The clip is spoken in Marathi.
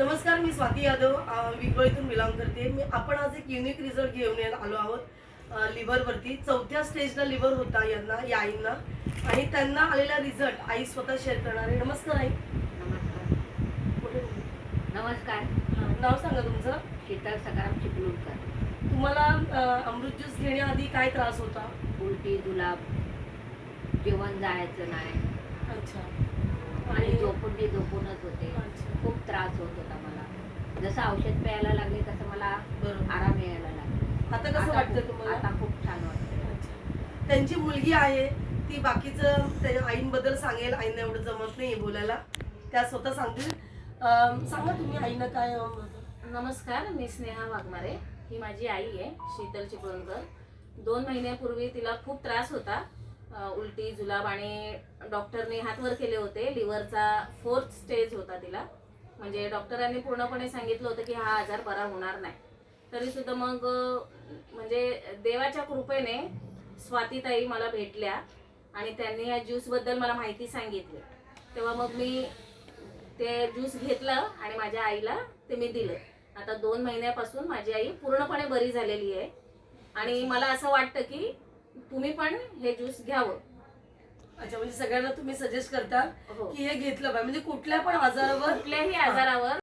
नमस्कार, मी स्वाती यादव विक्रोळीतून बिलॉंग करते. आपण आज एक युनिक रिझल्ट घेऊन आलो आहोत लिव्हरवरती. 4थ्या स्टेजला लिव्हर होता या आईंना आणि त्यांना आलेला रिझल्ट आई स्वतः शेअर करणार आहे. नमस्कार आई. नमस्कार. नमस्कार. नाव सांगा तुमचं. शीतल सकाराम चिपळूणकर. तुम्हाला अमृत ज्यूस घेण्याआधी काय त्रास होता? उलटी, जुलाब, जेवण जायचं नाही अच्छा. आणि झोपूनच होते. अच्छा. खूप त्रास होत होता मला. जसं औषध प्यायला लागले तसं मला बरोबर. आराम यायला लागला. आता कसं वाटतं तुम्हाला? आता खूप छान वाटतं. अच्छा. त्यांची मुलगी आहे, ती बाकीचं त्याच्या आईंबद्दल सांगेल. आईंना एवढं जमत नाही बोलायला, त्या स्वतः सांगतील. सांगा तुम्ही आईनं काय. नमस्कार, मी स्नेहा वाघमारे. ही माझी आई आहे, शीतल चिपळूणकर. 2 महिन्यापूर्वी तिला खूप त्रास होता, उलटी, जुलाब, आणि डॉक्टरने हात वर केले होते. लिव्हरचा 4th स्टेज होता तिला. म्हणजे डॉक्टरांनी पूर्णपणे सांगितलं होतं की हा आजार बरा होणार नाही. तरीसुद्धा मग म्हणजे देवाच्या कृपेने स्वातीताई मला भेटल्या आणि त्यांनी या ज्यूसबद्दल मला माहिती सांगितली. तेव्हा मग मी ते ज्यूस घेतलं आणि माझ्या आईला ते मी दिलं. आता 2 महिन्यापासून माझी आई पूर्णपणे बरी झालेली आहे आणि मला असं वाटतं की तुम्ही पण हे ज्यूस घ्यावं. अच्छा, म्हणजे सगळ्यांना तुम्ही सजेस्ट करता हो. की हे घेतलं पाहिजे, म्हणजे कुठल्या पण आजारावर, कुठल्याही आजारावर